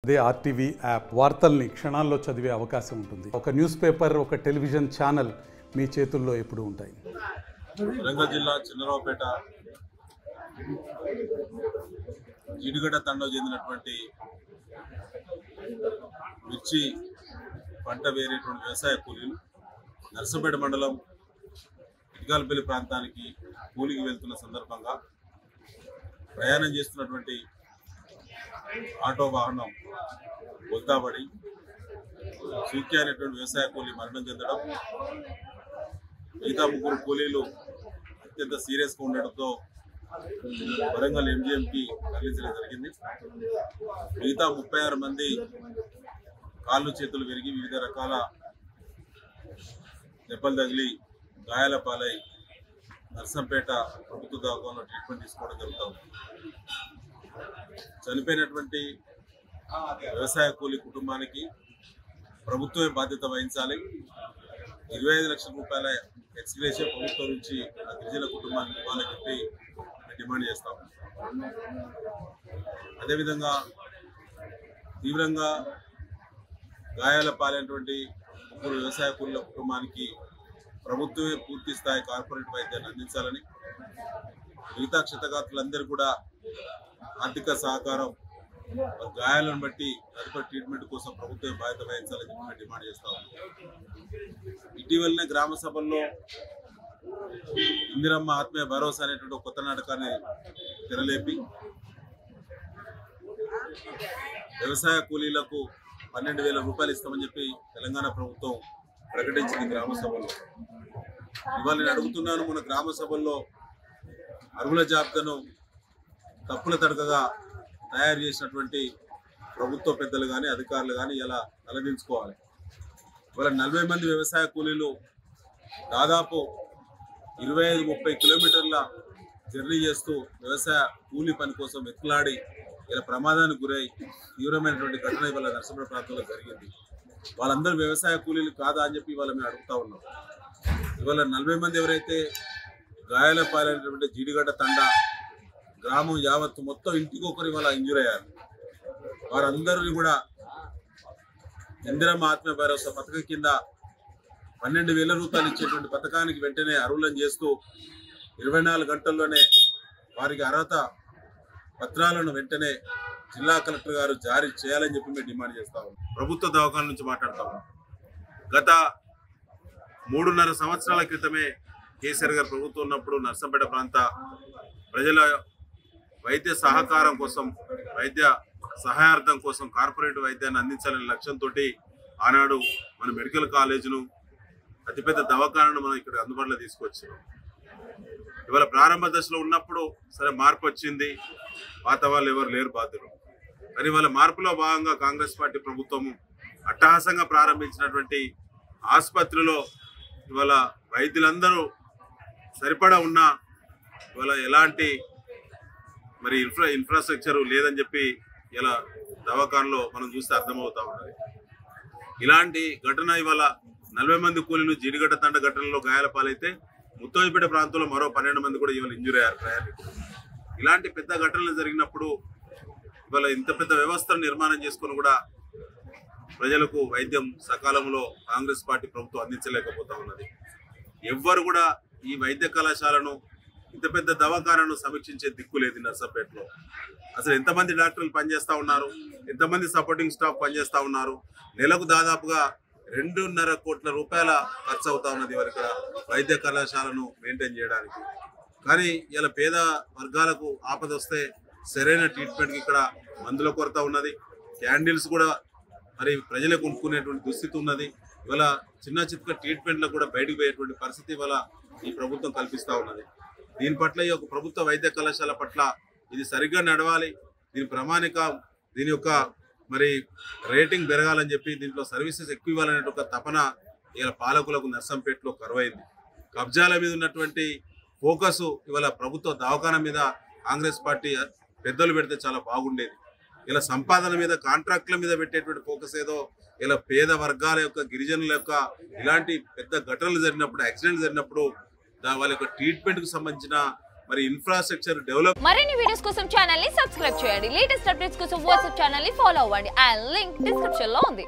అదే RTV app వార్తల్ని క్షణాల్లో చదివే అవకాశం ఉంటుంది. ఒక న్యూస్ పేపర్, ఒక టెలివిజన్ ఛానల్ మీ చేతుల్లో ఎప్పుడూ ఉంటాయి. వరంగల్ జిల్లా చిన్నరావుపేట జీడిగడ్డ తండకు చెందినటువంటి మిర్చి పంట వేరేటువంటి వ్యవసాయ కూలీలు నర్సంపేట మండలం ఇటుకాలపల్లి ప్రాంతానికి కూలికి వెళ్తున్న సందర్భంగా ప్రయాణం చేస్తున్నటువంటి ఆటో వాహనం బొల్తాబడి సూక్కి అనేటువంటి వ్యవసాయ కూలీ మరణం చెందడం, మిగతా ముగ్గురు కూలీలు అత్యంత సీరియస్గా ఉండడంతో వరంగల్ ఎంజిఎంకి తరలించడం జరిగింది. మిగతా 36 మంది కాళ్ళు చేతులు విరిగి వివిధ రకాల దెబ్బలు తగిలి గాయాల పాలై నర్సంపేట ప్రభుత్వ దవాఖానలో ట్రీట్మెంట్ తీసుకోవడం జరుగుతుంది. చనిపోయినటువంటి వ్యవసాయ కూలీ కుటుంబానికి ప్రభుత్వమే బాధ్యత వహించాలి. 25 లక్షల రూపాయల ఎక్స్గ్రేషియా ప్రభుత్వం నుంచి ఆ గిరిజన కుటుంబానికి ఇవ్వాలని చెప్పి డిమాండ్ చేస్తాం. అదేవిధంగా తీవ్రంగా గాయాల పాలైనటువంటి ముగ్గురు వ్యవసాయ కూలీల కుటుంబానికి ప్రభుత్వమే పూర్తి స్థాయి కార్పొరేట్ వైద్యాన్ని అందించాలని, మిగతా క్షతగాత్రులందరూ కూడా ఆర్థిక సహకారం, గాయాలను బట్టి తదుపరి ట్రీట్మెంట్ కోసం ప్రభుత్వం బాధ్యత వహించాలని చెప్పి డిమాండ్ చేస్తాం. ఇటీవలనే గ్రామ సభల్లో ఇందిరమ్మ ఆత్మీయ భరోసా అనేటువంటి ఒక కొత్త నాటకాన్ని తెరలేపి వ్యవసాయ కూలీలకు 12,000 రూపాయలు ఇస్తామని చెప్పి తెలంగాణ ప్రభుత్వం ప్రకటించింది గ్రామ సభల్లో. ఇవాళ నేను అడుగుతున్నాను, మన గ్రామ సభల్లో అర్హుల జాబితాను తప్పుల తడకగా తయారు చేసినటువంటి ప్రభుత్వ పెద్దలు కానీ అధికారులు కానీ ఇలా తలదించుకోవాలి. ఇవాళ 40 మంది వ్యవసాయ కూలీలు దాదాపు 25-30 కిలోమీటర్ల జర్నీ చేస్తూ వ్యవసాయ కూలీ పని కోసం వెతులాడి ఇలా ప్రమాదానికి గురై తీవ్రమైనటువంటి ఘటన ఇవాళ నర్సంపేట ప్రాంతంలో జరిగింది. వాళ్ళందరూ వ్యవసాయ కూలీలు కాదా అని చెప్పి ఇవాళ మేము అడుగుతా ఉన్నాం. ఇవాళ 40 మంది ఎవరైతే గాయాల పాలైనటువంటి జీడిగడ్డ తండ గ్రామం యావత్తు మొత్తం ఇంటికి ఒకరు ఇవాళ ఇంజూర్ అయ్యారు. వారందరినీ కూడా ఇందిరమ్మ ఆత్మీయ భరోసా పథకం కింద 12,000 రూపాయలు ఇచ్చేటువంటి పథకానికి వెంటనే అర్హులను చేస్తూ 24 గంటల్లోనే వారికి అర్హత పత్రాలను వెంటనే జిల్లా కలెక్టర్ గారు జారీ చేయాలని చెప్పి మేము డిమాండ్ చేస్తాము. ప్రభుత్వ దవాఖాన నుంచి మాట్లాడతాము. గత 3.5 సంవత్సరాల క్రితమే కేసీఆర్ గారు ప్రభుత్వం ఉన్నప్పుడు నర్సంపేట ప్రాంత ప్రజల వైద్య సహకారం కోసం, వైద్య సహాయార్థం కోసం కార్పొరేట్ వైద్యాన్ని అందించాలనే లక్ష్యంతో ఆనాడు మన మెడికల్ కాలేజీను, అతిపెద్ద దవాఖానను మనం ఇక్కడ అందుబాటులో తీసుకొచ్చాం. ఇవాళ ప్రారంభ దశలో ఉన్నప్పుడు సరే మార్పు వచ్చింది, పాత వాళ్ళు ఎవరు లేరు బాధ్యులు. కానీ వాళ్ళ మార్పులో భాగంగా కాంగ్రెస్ పార్టీ ప్రభుత్వము అట్టహాసంగా ప్రారంభించినటువంటి ఆసుపత్రిలో ఇవాళ వైద్యులందరూ సరిపడా ఉన్నా ఇవాళ ఎలాంటి మరి ఇన్ఫ్రాస్ట్రక్చర్ లేదని చెప్పి ఇలా దవాఖానలో మనం చూస్తే అర్థమవుతా ఉన్నది. ఇలాంటి ఘటన ఇవాళ 40 మంది కూలీలు జీడిగడ్డ తండ ఘటనలో గాయాల పాలైతే ముత్తోజిపేట ప్రాంతంలో మరో 12 మంది కూడా ఇవాళ ఇంజూర్ అయ్యారు ప్రయాణికులు. ఇలాంటి పెద్ద ఘటనలు జరిగినప్పుడు ఇవాళ ఇంత పెద్ద వ్యవస్థను నిర్మాణం చేసుకుని కూడా ప్రజలకు వైద్యం సకాలంలో కాంగ్రెస్ పార్టీ ప్రభుత్వం అందించలేకపోతా ఉన్నది. ఎవ్వరు కూడా ఈ వైద్య కళాశాలను, ఇంత పెద్ద దవాఖానను సమీక్షించే దిక్కు లేదు నర్సంపేటలో. అసలు ఎంతమంది డాక్టర్లు పనిచేస్తూ ఉన్నారు, ఎంతమంది సపోర్టింగ్ స్టాఫ్ పనిచేస్తూ ఉన్నారు. నెలకు దాదాపుగా 2.5 కోట్ల రూపాయల ఖర్చు అవుతా ఉన్నది వారి ఇక్కడ వైద్య కళాశాలను మెయింటైన్ చేయడానికి. కానీ ఇలా పేద వర్గాలకు ఆపద వస్తే సరైన ట్రీట్మెంట్కి ఇక్కడ మందుల కొరత ఉన్నది. క్యాండిల్స్ కూడా మరి ప్రజలకు కొనుక్కునేటువంటి దుస్థితి ఉన్నది. ఇవాళ చిన్న చిన్న ట్రీట్మెంట్లకు కూడా బయటకు పోయేటువంటి పరిస్థితి ఇవాళ ఈ ప్రభుత్వం కల్పిస్తూ ఉన్నది. దీని పట్ల ఈ యొక్క ప్రభుత్వ వైద్య కళాశాల పట్ల ఇది సరిగ్గా నడవాలి, దీని ప్రామాణిక, దీని యొక్క మరి రేటింగ్ పెరగాలని చెప్పి దీంట్లో సర్వీసెస్ ఎక్కువ ఇవ్వాలనే ఒక తపన ఇవాళ పాలకులకు నర్సంపేటలో కరువైంది. కబ్జాల మీద ఉన్నటువంటి ఫోకస్ ఇవాళ ప్రభుత్వ దవాఖాన మీద కాంగ్రెస్ పార్టీ పెద్దలు పెడితే చాలా బాగుండేది. ఇలా సంపాదన మీద, కాంట్రాక్ట్ల మీద పెట్టేటువంటి ఫోకస్ ఏదో ఇలా పేద వర్గాల యొక్క, గిరిజనుల యొక్క ఇలాంటి పెద్ద ఘటనలు జరిగినప్పుడు, యాక్సిడెంట్లు జరిగినప్పుడు వాళ్ళ యొక్క ట్రీట్మెంట్కు సంబంధించిన మరి ఇన్ఫ్రాస్ట్రక్చర్ డెవలప్. మరిన్ని వీడియోస్ కోసం ఛానల్ ని సబ్స్క్రైబ్ చేయండి. లేటెస్ట్ అప్డేట్స్ కోసం వాట్సాప్ ఛానల్ ని ఫాలో అవ్వండి. ఆ లింక్ డిస్క్రిప్షన్ లో ఉంది.